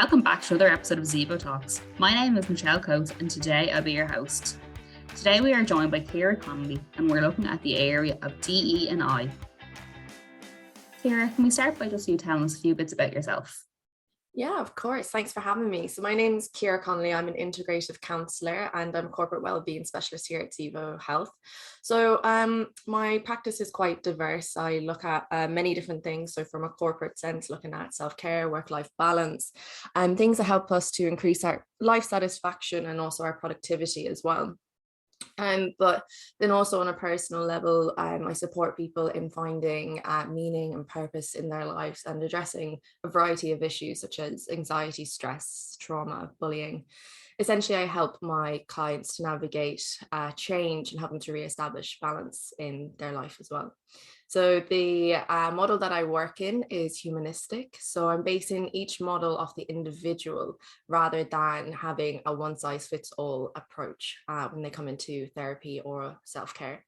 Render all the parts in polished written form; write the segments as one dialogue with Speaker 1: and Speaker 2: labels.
Speaker 1: Welcome back to another episode of Zevo Talks. My name is Michelle Coates and today I'll be your host. Today we are joined by Ciara Conolly and we're looking at the area of DE&I. Ciara, can we start by just you telling us a few bits about yourself?
Speaker 2: Yeah, of course. Thanks for having me. So my name's Ciara Conolly. I'm an integrative counsellor and I'm a corporate wellbeing specialist here at Zevo Health. So my practice is quite diverse. I look at many different things. So from a corporate sense, looking at self-care, work-life balance, and things that help us to increase our life satisfaction and also our productivity as well. But then also on a personal level, I support people in finding meaning and purpose in their lives and addressing a variety of issues such as anxiety, stress, trauma, bullying. Essentially, I help my clients to navigate change and help them to reestablish balance in their life as well. So the model that I work in is humanistic. So I'm basing each model off the individual rather than having a one-size-fits-all approach when they come into therapy or self-care.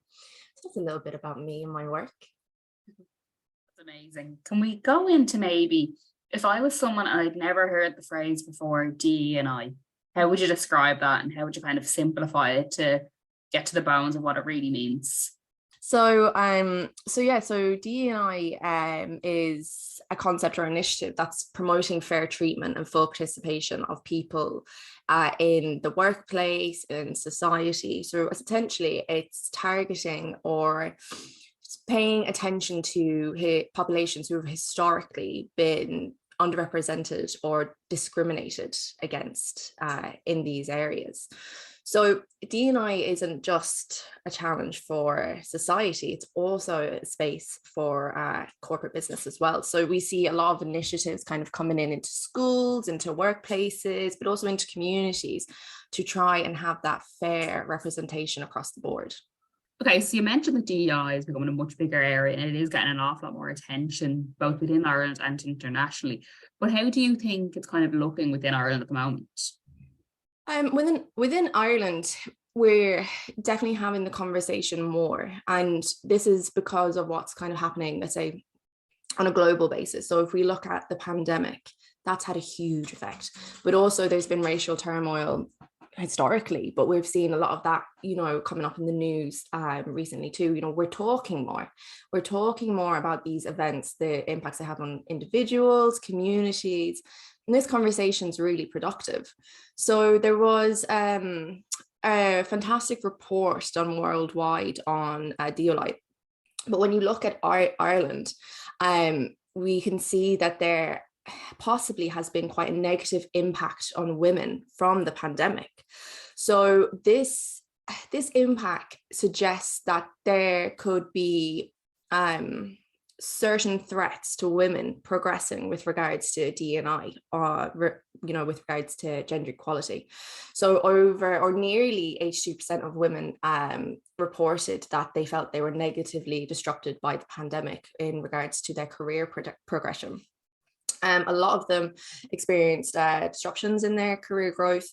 Speaker 2: So that's a little bit about me and my work.
Speaker 1: That's amazing. Can we go into maybe, if I was someone and I'd never heard the phrase before, DE&I, how would you describe that and how would you kind of simplify it to get to the bones of what it really means?
Speaker 2: So DE&I is a concept or initiative that's promoting fair treatment and full participation of people in the workplace, in society. So essentially it's targeting or paying attention to populations who have historically been underrepresented or discriminated against in these areas. So D&I isn't just a challenge for society, it's also a space for corporate business as well. So we see a lot of initiatives kind of coming into schools, into workplaces, but also into communities to try and have that fair representation across the board.
Speaker 1: Okay, so you mentioned that DEI is becoming a much bigger area and it is getting an awful lot more attention, both within Ireland and internationally. But how do you think it's kind of looking within Ireland at the moment?
Speaker 2: Within Ireland, we're definitely having the conversation more. And this is because of what's kind of happening, let's say, on a global basis. So if we look at the pandemic, that's had a huge effect. But also there's been racial turmoil historically, but we've seen a lot of that, coming up in the news recently too. We're talking more about these events, the impacts they have on individuals, communities, and this conversation is really productive. So there was a fantastic report done worldwide on DEI, but when you look at Ireland, we can see that there possibly has been quite a negative impact on women from the pandemic. So this impact suggests that there could be certain threats to women progressing with regards to D&I, with regards to gender equality. So nearly 82% of women reported that they felt they were negatively disrupted by the pandemic in regards to their career progression. A lot of them experienced disruptions in their career growth,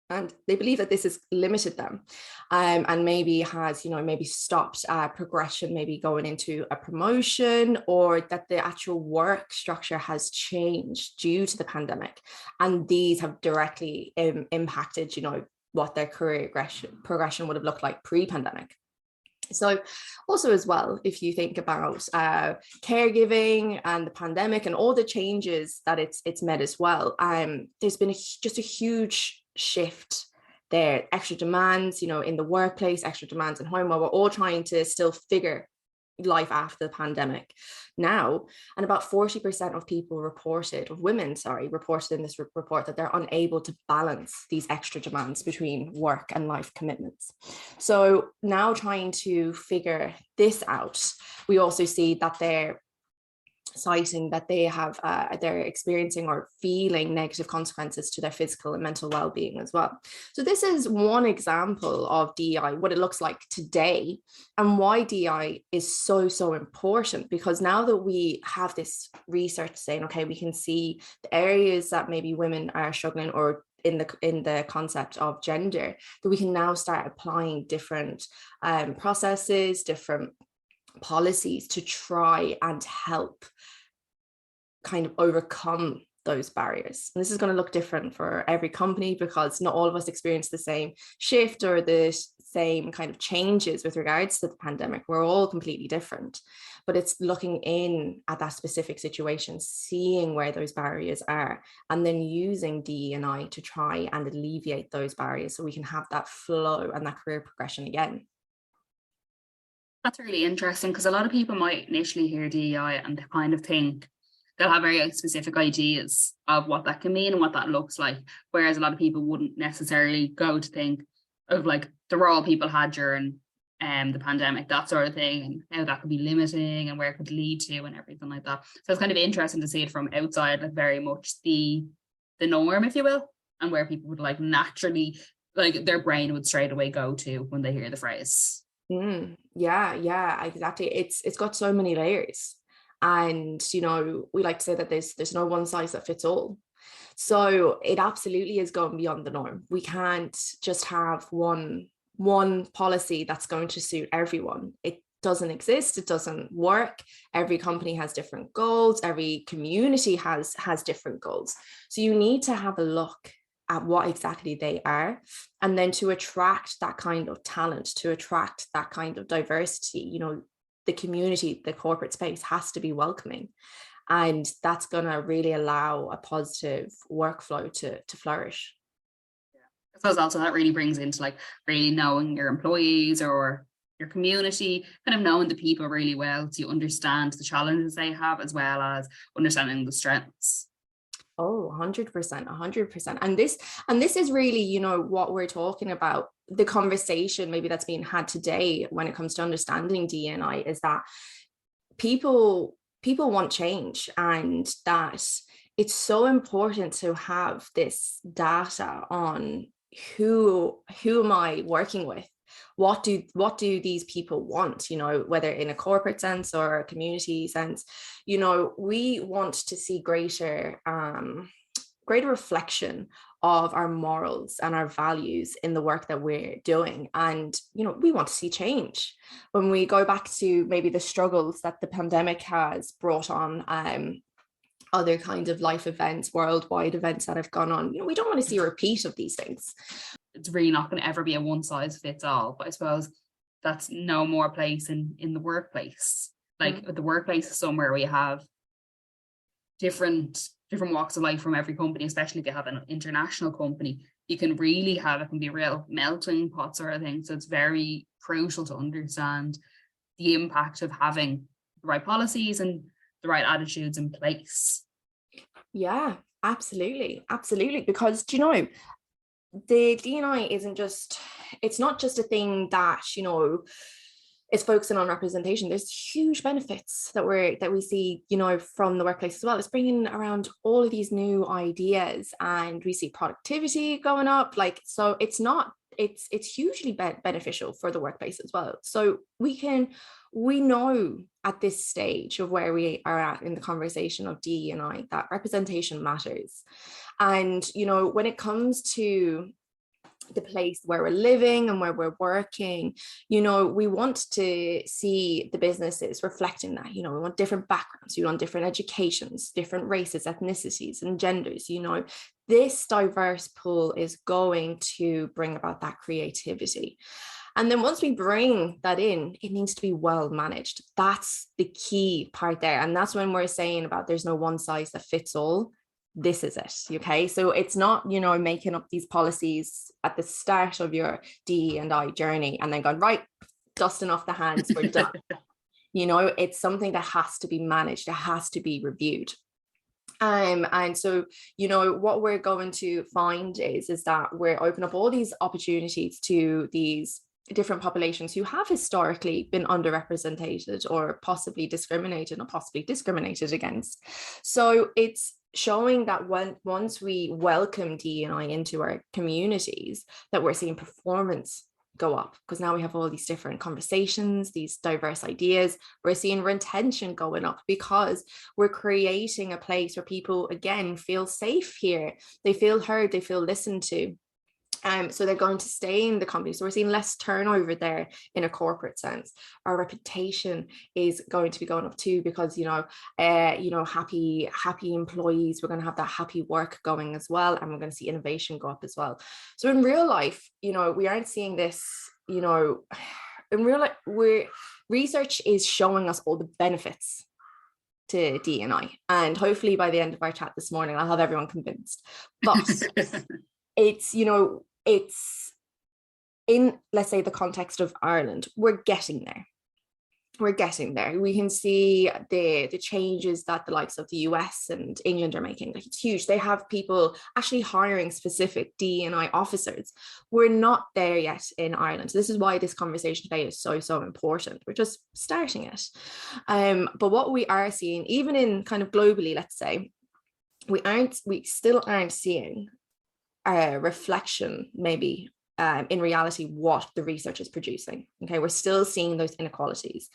Speaker 2: and they believe that this has limited them and maybe has, maybe stopped progression, maybe going into a promotion, or that the actual work structure has changed due to the pandemic. And these have directly impacted, what their career progression would have looked like pre-pandemic. So also as well, if you think about caregiving and the pandemic and all the changes that it's met as well, there's been just a huge shift there, extra demands, in the workplace, extra demands at home, while we're all trying to still figure life after the pandemic now. And about 40% of women reported in this report that they're unable to balance these extra demands between work and life commitments. So now trying to figure this out, we also see that they're citing that they're experiencing or feeling negative consequences to their physical and mental well-being as well. So this is one example of DEI, what it looks like today, and why DEI is so important, because now that we have this research saying, okay, we can see the areas that maybe women are struggling, or in the concept of gender, that we can now start applying different processes, different policies to try and help kind of overcome those barriers. And this is going to look different for every company because not all of us experience the same shift or the same kind of changes with regards to the pandemic. We're all completely different, but it's looking in at that specific situation, seeing where those barriers are, and then using DE&I to try and alleviate those barriers so we can have that flow and that career progression again.
Speaker 1: That's really interesting, because a lot of people might initially hear DEI and they kind of think they'll have very specific ideas of what that can mean and what that looks like. Whereas a lot of people wouldn't necessarily go to think of like the role people had during the pandemic, that sort of thing, and how that could be limiting and where it could lead to and everything like that. So it's kind of interesting to see it from outside, like very much the norm, if you will, and where people would like naturally, like their brain would straight away go to when they hear the phrase.
Speaker 2: Yeah, exactly. It's got so many layers. And, you know, we like to say that there's no one size that fits all. So it absolutely is going beyond the norm. We can't just have one policy that's going to suit everyone. It doesn't exist. It doesn't work. Every company has different goals. Every community has different goals. So you need to have a look at what exactly they are, and then to attract that kind of talent, to attract that kind of diversity, you know, the community, the corporate space has to be welcoming, and that's going to really allow a positive workflow to flourish.
Speaker 1: I suppose also that really brings into like really knowing your employees or your community, kind of knowing the people really well, so you understand the challenges they have as well as understanding the strengths.
Speaker 2: Oh, 100%. And this is really, you know, what we're talking about. The conversation maybe that's being had today when it comes to understanding DE&I is that people want change, and that it's so important to have this data on who am I working with? What do these people want, you know, whether in a corporate sense or a community sense. You know, we want to see greater reflection of our morals and our values in the work that we're doing. And, you know, we want to see change. When we go back to maybe the struggles that the pandemic has brought on, other kind of life events, worldwide events that have gone on, you know, we don't want to see a repeat of these things.
Speaker 1: It's really not going to ever be a one size fits all, but I suppose that's no more place in the workplace. Like the workplace is somewhere where you have different walks of life from every company, especially if you have an international company. You can really have, it can be a real melting pot sort of thing. So it's very crucial to understand the impact of having the right policies and the right attitudes in place.
Speaker 2: Yeah, absolutely. Because, do you know, the DE&I it's not just a thing that, you know, is focusing on representation. There's huge benefits that we see, you know, from the workplace as well. It's bringing around all of these new ideas, and we see productivity going up. Like, so it's hugely beneficial for the workplace as well. So we know at this stage of where we are at in the conversation of DE&I that representation matters. And, you know, when it comes to the place where we're living and where we're working, you know, we want to see the businesses reflecting that. You know, we want different backgrounds, we want different educations, different races, ethnicities, and genders. You know, this diverse pool is going to bring about that creativity. And then once we bring that in, it needs to be well managed. That's the key part there. And that's when we're saying about there's no one size that fits all. This is it. Okay. So it's not, you know, making up these policies at the start of your DE&I journey and then going, right, dusting off the hands, we're done. You know, it's something that has to be managed. It has to be reviewed. And so, you know, what we're going to find is that we're opening up all these opportunities to these different populations who have historically been underrepresented or possibly discriminated against. So it's showing that once we welcome DE&I into our communities, that we're seeing performance go up, because now we have all these different conversations, these diverse ideas. We're seeing retention going up because we're creating a place where people again feel safe here. They feel heard, they feel listened to. So they're going to stay in the company. So we're seeing less turnover there in a corporate sense. Our reputation is going to be going up too, because happy employees. We're going to have that happy work going as well, and we're going to see innovation go up as well. So in real life, we aren't seeing this. In real life, research is showing us all the benefits to DE&I, and hopefully by the end of our chat this morning, I'll have everyone convinced. But it's in, let's say, the context of Ireland, we're getting there. We can see the changes that the likes of the US and England are making. Like, it's huge. They have people actually hiring specific DE&I officers. We're not there yet in Ireland. So this is why this conversation today is so important. We're just starting it. But what we are seeing, even in kind of globally, let's say, we still aren't seeing a reflection, maybe, in reality, what the research is producing. Okay, we're still seeing those inequalities,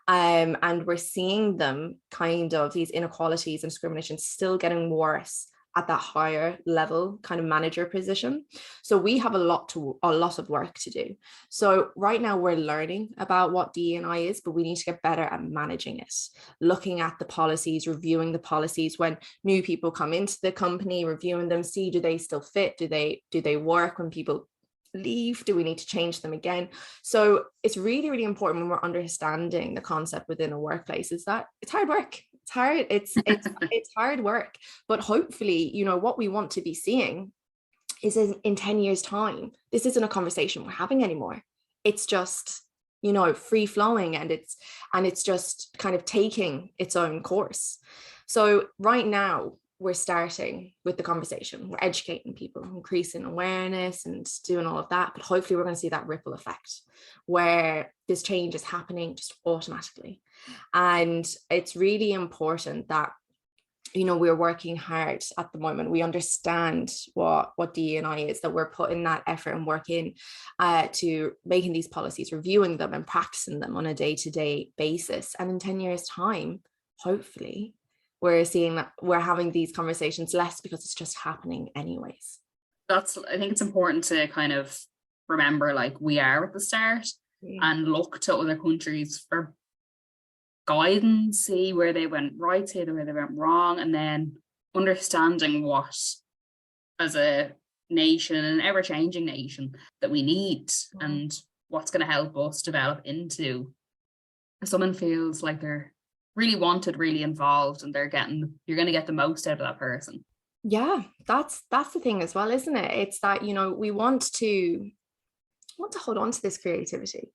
Speaker 2: and we're seeing them, kind of, these inequalities and discrimination still getting worse at that higher level kind of manager position. So we have a lot of work to do. So right now we're learning about what DE&I is, but we need to get better at managing it, looking at the policies, reviewing the policies when new people come into the company, reviewing them, see, do they still fit? Do they work when people leave? Do we need to change them again? So it's really, really important when we're understanding the concept within a workplace, is that it's hard work. It's hard. It's hard work. But hopefully, what we want to be seeing is in 10 years' time, this isn't a conversation we're having anymore. It's just, free flowing, and it's just kind of taking its own course. So right now, we're starting with the conversation. We're educating people, increasing awareness and doing all of that. But hopefully we're going to see that ripple effect where this change is happening just automatically. And it's really important that, we're working hard at the moment. We understand what DE&I is, that we're putting that effort and work in to making these policies, reviewing them and practicing them on a day-to-day basis. And in 10 years' time, hopefully, we're seeing that we're having these conversations less because it's just happening anyways.
Speaker 1: I think it's important to kind of remember, like, we are at the start and look to other countries for guidance, see where they went right, see where they went wrong, and then understanding what, as a nation, an ever-changing nation, that we need and what's going to help us develop into. If someone feels like they're really wanted, really involved, and you're going to get the most out of that person.
Speaker 2: Yeah, that's the thing as well, isn't it? It's that, we want to hold on to this creativity.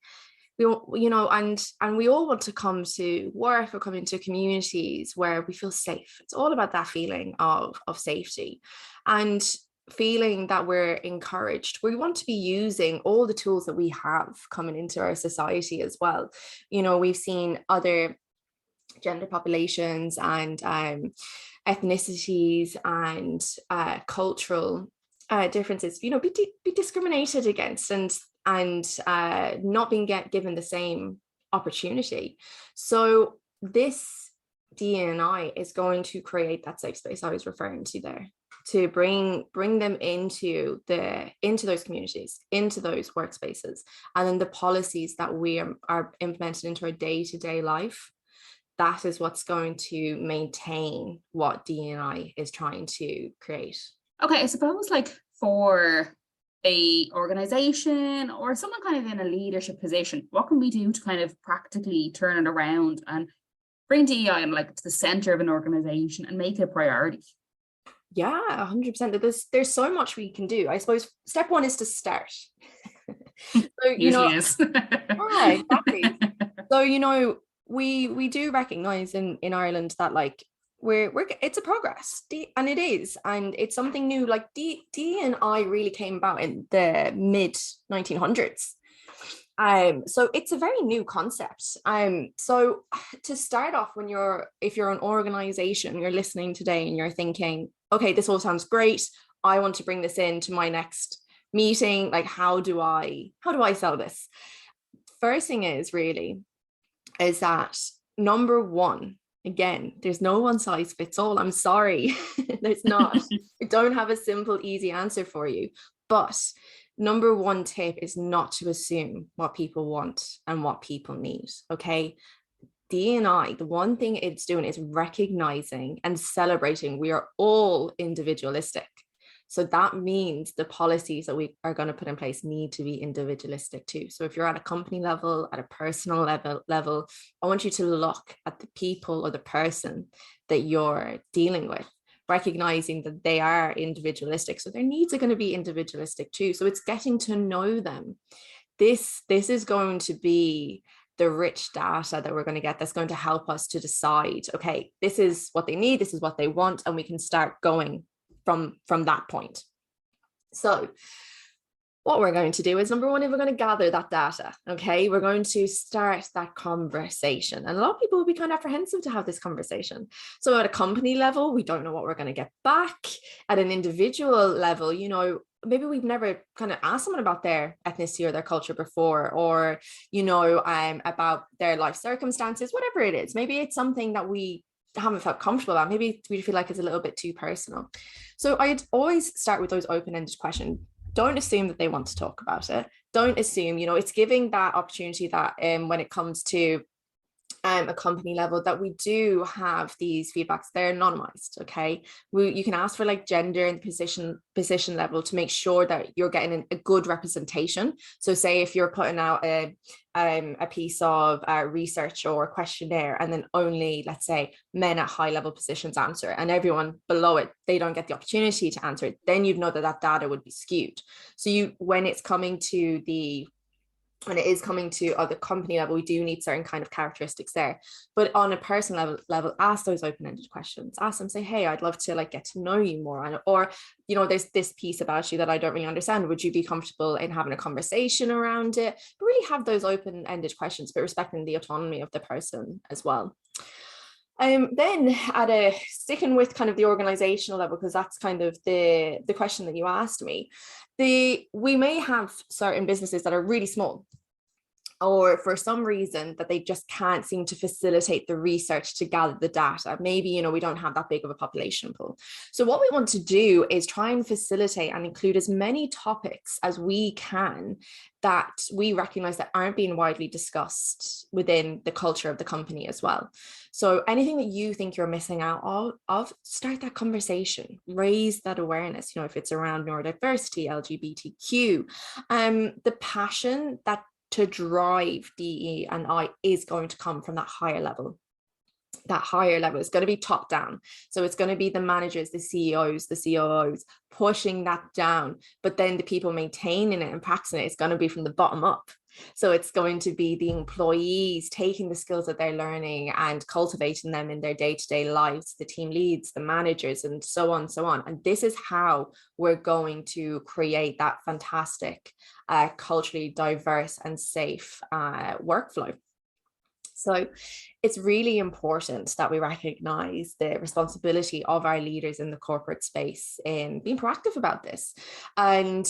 Speaker 2: And we all want to come to work or come into communities where we feel safe. It's all about that feeling of safety and feeling that we're encouraged. We want to be using all the tools that we have coming into our society as well. We've seen other gender populations and ethnicities and cultural differences, be discriminated against and not being given the same opportunity. So this DE&I is going to create that safe space I was referring to there, to bring them into those communities, into those workspaces, and then the policies that we are implemented into our day-to-day life. That is what's going to maintain what DE&I is trying to create.
Speaker 1: Okay, I suppose, like, for a organization or someone kind of in a leadership position, what can we do to kind of practically turn it around and bring DEI to the center of an organization and make it a priority?
Speaker 2: Yeah, 100%. There's so much we can do. I suppose step one is to start. So,
Speaker 1: Usually is.
Speaker 2: Yeah, exactly. So, we do recognize in Ireland that, like, we're it's a progress, and it is, and it's something new. Like, DE&I really came about in the mid 1900s. So it's a very new concept. So to start off, if you're an organization, you're listening today and you're thinking, okay, this all sounds great, I want to bring this into my next meeting. Like, how do I sell this? First thing is that, number one, again, there's no one size fits all. I'm sorry. There's not. I don't have a simple, easy answer for you. But number one tip is not to assume what people want and what people need. Okay. DE&I, the one thing it's doing is recognizing and celebrating we are all individualistic. So that means the policies that we are going to put in place need to be individualistic too. So if you're at a company level, at a personal level, I want you to look at the people or the person that you're dealing with, recognizing that they are individualistic. So their needs are going to be individualistic too. So it's getting to know them. This is going to be the rich data that we're going to get that's going to help us to decide, okay, this is what they need, this is what they want, and we can start going from that point. So what we're going to do is, number one, we're going to gather that data. Okay, we're going to start that conversation. And a lot of people will be kind of apprehensive to have this conversation. So at a company level, we don't know what we're going to get back. At an individual level, you know, maybe we've never kind of asked someone about their ethnicity or their culture before, or, you know, about their life circumstances, whatever it is. Maybe it's something that we haven't felt comfortable about. Maybe we feel like it's a little bit too personal. So I'd always start with those open-ended questions. Don't assume that they want to talk about it. Don't assume, you know, it's giving that opportunity that when it comes to a company level, that we do have these feedbacks. They're anonymized. Okay, you can ask for like gender and position level to make sure that you're getting a good representation. So say if you're putting out a piece of research or a questionnaire, and then only, let's say, men at high level positions answer, and everyone below it, they don't get the opportunity to answer it, then you'd know that that data would be skewed. So when it is coming to the company level, we do need certain kind of characteristics there. But on a personal level, ask those open-ended questions. Ask them, say, hey, I'd love to like get to know you more. Or, you know, there's this piece about you that I don't really understand. Would you be comfortable in having a conversation around it? But really have those open-ended questions, but respecting the autonomy of the person as well. Then sticking with kind of the organizational level, because that's kind of the question that you asked me, we may have certain businesses that are really small, or for some reason that they just can't seem to facilitate the research to gather the data. Maybe, you know, we don't have that big of a population pool. So what we want to do is try and facilitate and include as many topics as we can that we recognize that aren't being widely discussed within the culture of the company as well. So anything that you think you're missing out of, start that conversation, raise that awareness, you know, if it's around neurodiversity, LGBTQ, the passion that to drive DE&I is going to come from that higher level. That higher level is going to be top down. So it's going to be the managers, the CEOs, the COOs pushing that down, but then the people maintaining it and practicing it is going to be from the bottom up. So it's going to be the employees taking the skills that they're learning and cultivating them in their day-to-day lives, the team leads, the managers, and so on, so on. And this is how we're going to create that fantastic, culturally diverse and safe workflow. So it's really important that we recognize the responsibility of our leaders in the corporate space in being proactive about this, and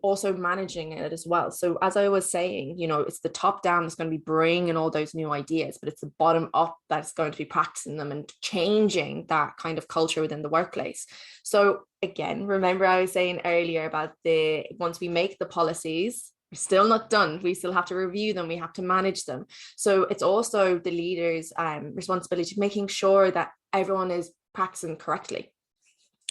Speaker 2: also managing it as well. So as I was saying, you know, it's the top down that's going to be bringing all those new ideas, but it's the bottom up that's going to be practicing them and changing that kind of culture within the workplace. So again, remember I was saying earlier about once we make the policies, we're still not done. We still have to review them. We have to manage them. So it's also the leaders' responsibility of making sure that everyone is practicing correctly.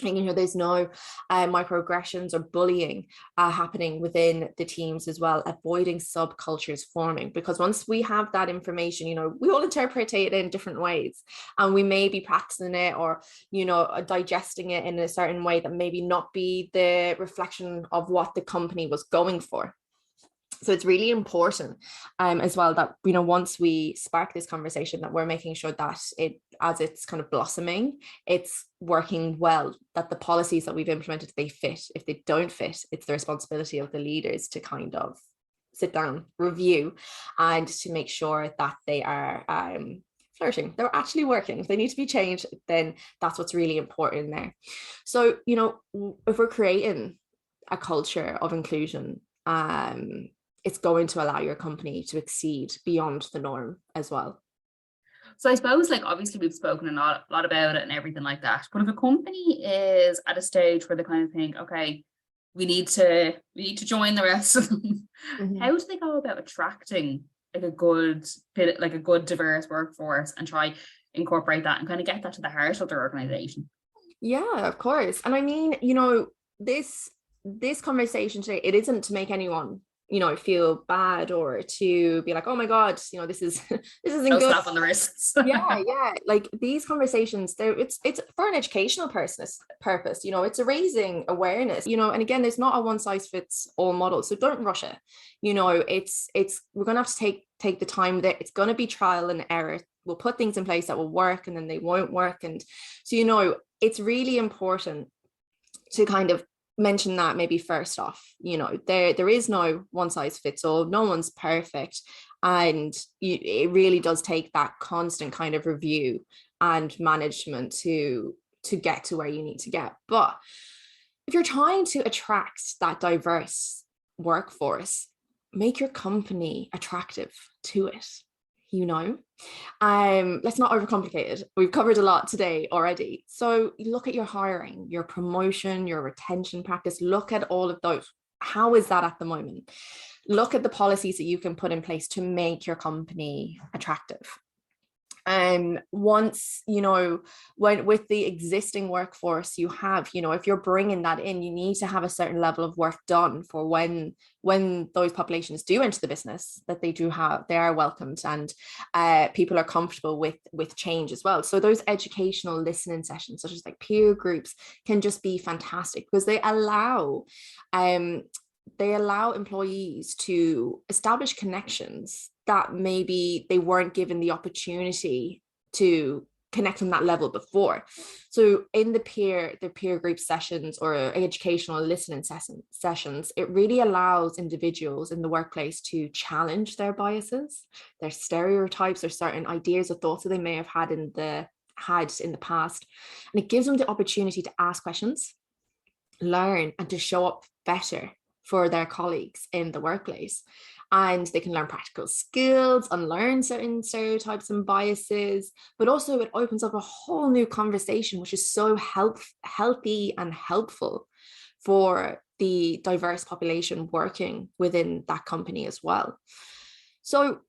Speaker 2: And, you know, there's no microaggressions or bullying happening within the teams as well, avoiding subcultures forming, because once we have that information, you know, we all interpret it in different ways, and we may be practicing it or, you know, digesting it in a certain way that maybe not be the reflection of what the company was going for. So it's really important as well that, you know, once we spark this conversation, that we're making sure that as it's kind of blossoming, it's working well, that the policies that we've implemented, they fit. If they don't fit, it's the responsibility of the leaders to kind of sit down, review, and to make sure that they are flourishing, they're actually working. If they need to be changed, then that's what's really important there. So, you know, if we're creating a culture of inclusion, it's going to allow your company to exceed beyond the norm as well.
Speaker 1: So I suppose, like, obviously we've spoken a lot about it and everything like that, but if a company is at a stage where they kind of think, okay, we need to join the rest of them.
Speaker 2: Mhm.
Speaker 1: How do they go about attracting like a good diverse workforce and try incorporate that and kind of get that to the heart of their organization?
Speaker 2: Yeah, of course. And I mean, this conversation today, it isn't to make anyone, feel bad or to be like, oh my God, this is this isn't
Speaker 1: No
Speaker 2: good.
Speaker 1: slap on the wrists.
Speaker 2: Yeah. Like these conversations, it's for an educational purpose. It's a raising awareness, and again, there's not a one size fits all model. So don't rush it. It's we're gonna have to take the time that it's gonna be trial and error. We'll put things in place that will work and then they won't work. And so, it's really important to kind of mention that maybe first off. There is no one size fits all, no one's perfect, and it really does take that constant kind of review and management to get to where you need to get. But if you're trying to attract that diverse workforce, make your company attractive to it. Let's not overcomplicate it. We've covered a lot today already. So look at your hiring, your promotion, your retention practice. Look at all of those. How is that at the moment? Look at the policies that you can put in place to make your company attractive. Once, when with the existing workforce you have, if you're bringing that in, you need to have a certain level of work done for when those populations do enter the business, that they are welcomed, and people are comfortable with change as well. So those educational listening sessions, such as like peer groups, can just be fantastic because they allow employees to establish connections that maybe they weren't given the opportunity to connect on that level before. So in the peer group sessions or educational listening sessions, it really allows individuals in the workplace to challenge their biases, their stereotypes, or certain ideas or thoughts that they may have had in the past. And it gives them the opportunity to ask questions, learn, and to show up better for their colleagues in the workplace. And they can learn practical skills, unlearn certain stereotypes and biases, but also it opens up a whole new conversation, which is so healthy and helpful for the diverse population working within that company as well. So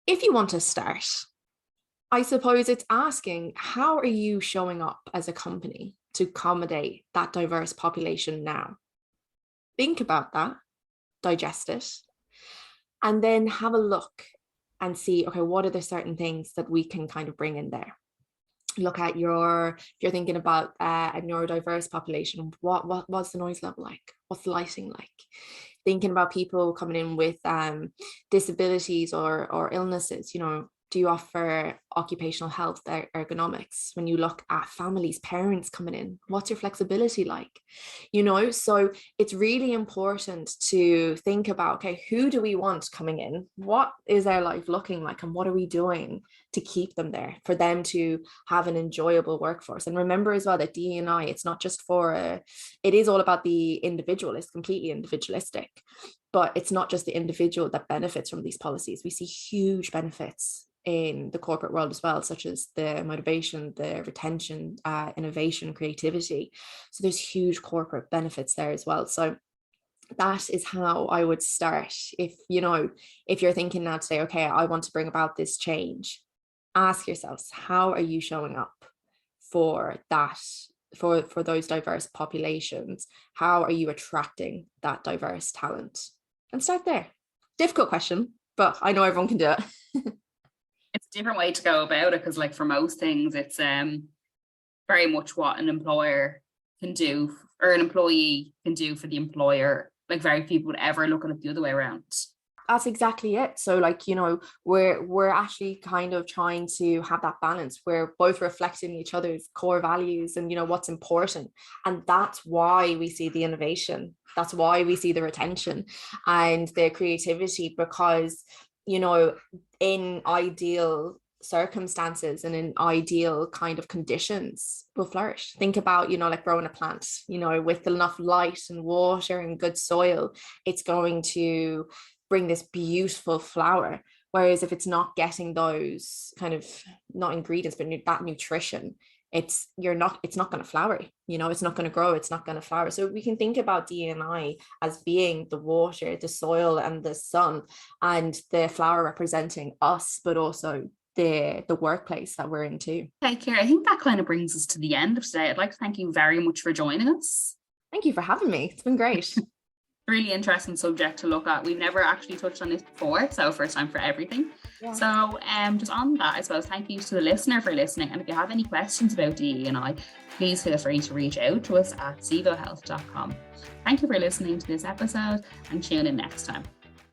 Speaker 2: if you want to start, I suppose it's asking, how are you showing up as a company to accommodate that diverse population now? Think about that, digest it, and then have a look and see, okay, what are the certain things that we can kind of bring in there? Look at if you're thinking about a neurodiverse population, what's the noise level like? What's the lighting like? Thinking about people coming in with disabilities or illnesses, do you offer occupational health, ergonomics? When you look at families, parents coming in, what's your flexibility like? So it's really important to think about, okay, who do we want coming in? What is their life looking like? And what are we doing to keep them there, for them to have an enjoyable workforce? And remember as well that DE&I, it's not just it is all about the individual. It's completely individualistic, but it's not just the individual that benefits from these policies. We see huge benefits in the corporate world as well, such as the motivation, the retention, innovation, creativity. So there's huge corporate benefits there as well. So that is how I would start. If you're thinking now today, okay, I want to bring about this change, ask yourselves, how are you showing up for that, for those diverse populations? How are you attracting that diverse talent? And start there. Difficult question, but I know everyone can do it.
Speaker 1: It's a different way to go about it, because like for most things, it's very much what an employer can do or an employee can do for the employer. Like very few would ever look at it the other way around.
Speaker 2: That's exactly it. So like, we're actually kind of trying to have that balance. We're both reflecting each other's core values and, what's important. And that's why we see the innovation. That's why we see the retention and the creativity, because, in ideal circumstances and in ideal kind of conditions will flourish. Think about, like growing a plant, with enough light and water and good soil, it's going to bring this beautiful flower. Whereas if it's not getting those kind of, not ingredients, but that nutrition, it's not going to flower, it's not going to grow, it's not going to flower. So we can think about DE&I as being the water, the soil, and the sun, and the flower representing us, but also the workplace that we're in too.
Speaker 1: Okay, Ciara, I think that kind of brings us to the end of today. I'd like to thank you very much for joining us.
Speaker 2: Thank you for having me. It's been great.
Speaker 1: Really interesting subject to look at. We've never actually touched on this before, so first time for everything. Yeah. So just on that, I suppose, thank you to the listener for listening. And if you have any questions about DE&I, please feel free to reach out to us at zevohealth.com. Thank you for listening to this episode, and tune in next time.